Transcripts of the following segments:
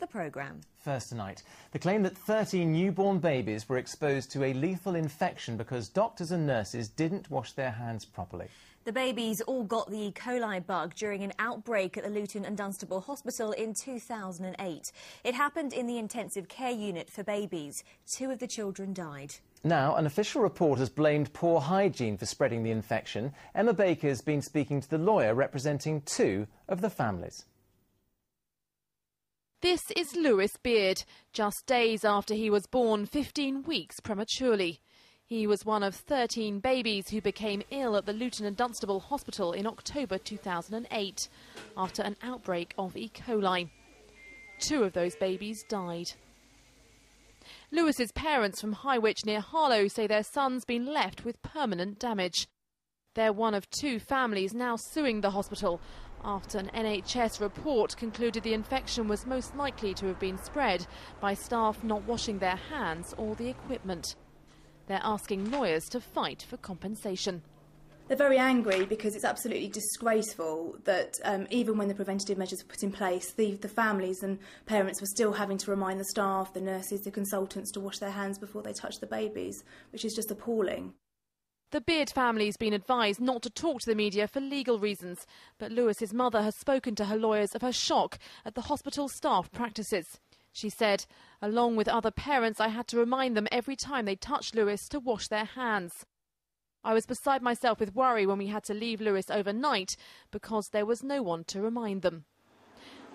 the programme. First tonight, the claim that 13 newborn babies were exposed to a lethal infection because doctors and nurses didn't wash their hands properly. The babies all got the E. coli bug during an outbreak at the Luton Dunstable Hospital in 2008. It happened in the intensive care unit for babies. 2 of the children died. Now, an official report has blamed poor hygiene for spreading the infection. Emma Baker's been speaking to the lawyer representing 2 of the families. This is Lewis Beard, just days after he was born 15 weeks prematurely. He was one of 13 babies who became ill at the Luton Dunstable Hospital in October 2008 after an outbreak of E. coli. 2 of those babies died. Lewis's parents from Highwich near Harlow say their son's been left with permanent damage. They're one of 2 families now suing the hospital after an NHS report concluded the infection was most likely to have been spread by staff not washing their hands or the equipment. They're asking lawyers to fight for compensation. They're very angry because it's absolutely disgraceful that even when the preventative measures were put in place, the families and parents were still having to remind the staff, the nurses, the consultants to wash their hands before they touch the babies, which is just appalling. The Beard family's been advised not to talk to the media for legal reasons, but Lewis's mother has spoken to her lawyers of her shock at the hospital staff practices. She said, along with other parents, I had to remind them every time they touched Lewis to wash their hands. I was beside myself with worry when we had to leave Lewis overnight because there was no one to remind them.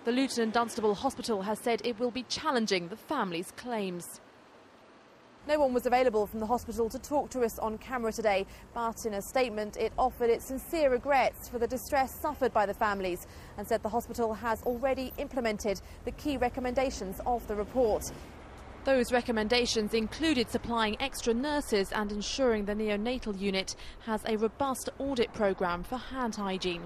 The Luton Dunstable Hospital has said it will be challenging the family's claims. No one was available from the hospital to talk to us on camera today, but in a statement it offered its sincere regrets for the distress suffered by the families and said the hospital has already implemented the key recommendations of the report. Those recommendations included supplying extra nurses and ensuring the neonatal unit has a robust audit programme for hand hygiene.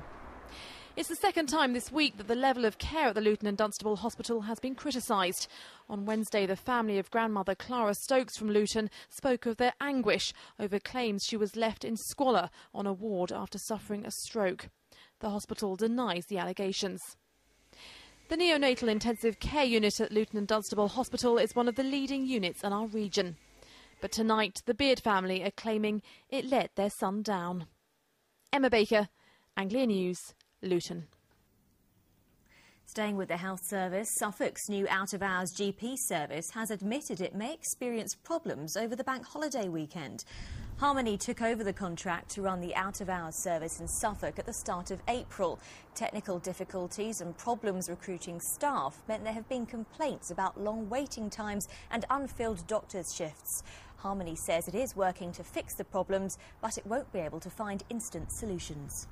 It's the second time this week that the level of care at the Luton Dunstable Hospital has been criticised. On Wednesday, the family of grandmother Clara Stokes from Luton spoke of their anguish over claims she was left in squalor on a ward after suffering a stroke. The hospital denies the allegations. The neonatal intensive care unit at Luton Dunstable Hospital is one of the leading units in our region. But tonight, the Beard family are claiming it let their son down. Emma Baker, Anglia News, Luton. Staying with the health service, Suffolk's new out-of-hours GP service has admitted it may experience problems over the bank holiday weekend. Harmoni took over the contract to run the out-of-hours service in Suffolk at the start of April. Technical difficulties and problems recruiting staff meant there have been complaints about long waiting times and unfilled doctors' shifts. Harmoni says it is working to fix the problems, but it won't be able to find instant solutions.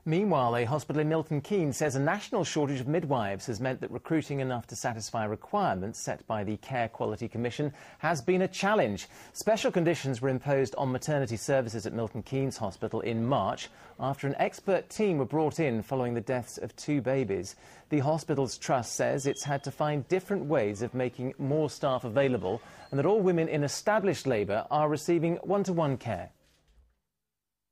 Meanwhile, a hospital in Milton Keynes says a national shortage of midwives has meant that recruiting enough to satisfy requirements set by the Care Quality Commission has been a challenge. Special conditions were imposed on maternity services at Milton Keynes Hospital in March after an expert team were brought in following the deaths of 2 babies. The hospital's trust says it's had to find different ways of making more staff available and that all women in established labour are receiving one-to-one care.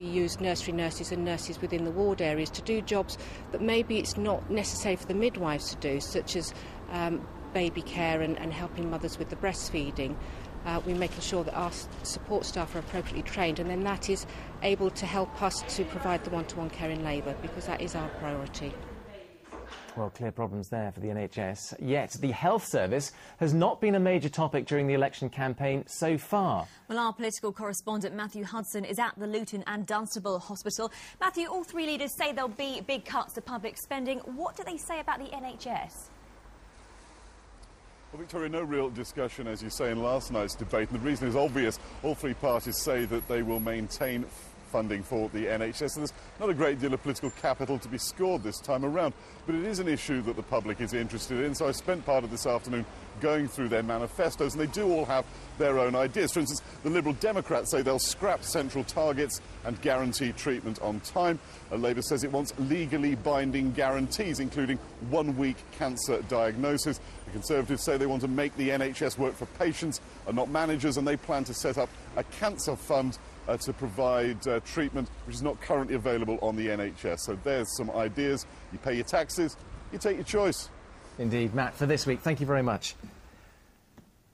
We use nursery nurses and nurses within the ward areas to do jobs that maybe it's not necessary for the midwives to do, such as baby care and helping mothers with the breastfeeding. We're making sure that our support staff are appropriately trained, and then that is able to help us to provide the one-to-one care in labour, because that is our priority. Well, clear problems there for the NHS. Yet the health service has not been a major topic during the election campaign so far. Well, our political correspondent Matthew Hudson is at the Luton and Dunstable Hospital. Matthew, all 3 leaders say there'll be big cuts to public spending. What do they say about the NHS? Well, Victoria, no real discussion, as you say, in last night's debate, and the reason is obvious. All 3 parties say that they will maintain funding for the NHS, and there's not a great deal of political capital to be scored this time around, but it is an issue that the public is interested in, so I spent part of this afternoon going through their manifestos, and they do all have their own ideas. For instance, the Liberal Democrats say they'll scrap central targets and guarantee treatment on time. Labour says it wants legally binding guarantees, including 1-week cancer diagnosis. The Conservatives say they want to make the NHS work for patients and not managers, and they plan to set up a cancer fund to provide treatment which is not currently available on the NHS. So there's some ideas. You pay your taxes, you take your choice. Indeed. Matt, for this week, thank you very much.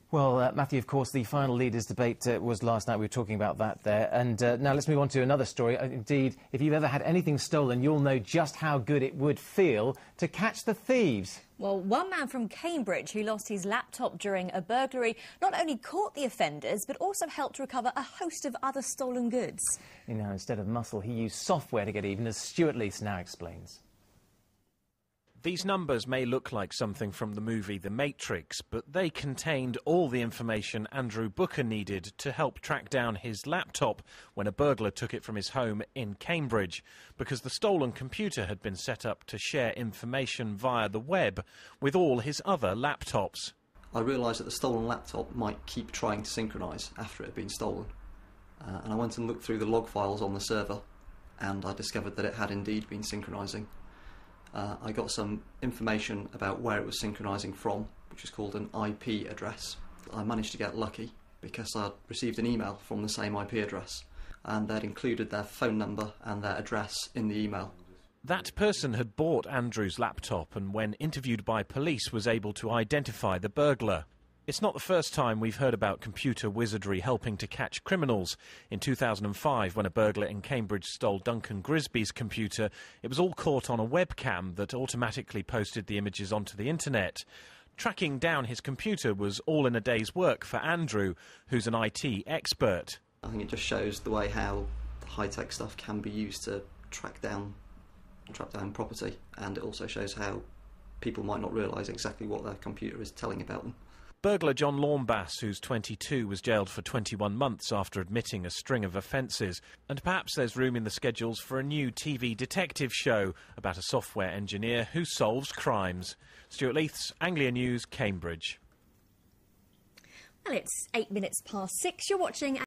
Well, Matthew, of course, the final leaders' debate was last night. We were talking about that there. And now let's move on to another story. Indeed, if you've ever had anything stolen, you'll know just how good it would feel to catch the thieves. Well, one man from Cambridge who lost his laptop during a burglary not only caught the offenders, but also helped recover a host of other stolen goods. You know, instead of muscle, he used software to get even, as Stuart Leith now explains. These numbers may look like something from the movie The Matrix, but they contained all the information Andrew Booker needed to help track down his laptop when a burglar took it from his home in Cambridge, because the stolen computer had been set up to share information via the web with all his other laptops. I realised that the stolen laptop might keep trying to synchronise after it had been stolen, and I went and looked through the log files on the server, and I discovered that it had indeed been synchronising. I got some information about where it was synchronising from, which is called an IP address. I managed to get lucky because I'd received an email from the same IP address, and they'd included their phone number and their address in the email. That person had bought Andrew's laptop and, when interviewed by police, was able to identify the burglar. It's not the first time we've heard about computer wizardry helping to catch criminals. In 2005, when a burglar in Cambridge stole Duncan Grisby's computer, it was all caught on a webcam that automatically posted the images onto the internet. Tracking down his computer was all in a day's work for Andrew, who's an IT expert. I think it just shows the way how the high-tech stuff can be used to track down property, and it also shows how people might not realise exactly what their computer is telling about them. Burglar John Laumbass, who's 22, was jailed for 21 months after admitting a string of offences. And perhaps there's room in the schedules for a new TV detective show about a software engineer who solves crimes. Stuart Leith's Anglia News, Cambridge. Well, it's 8 minutes past 6. You're watching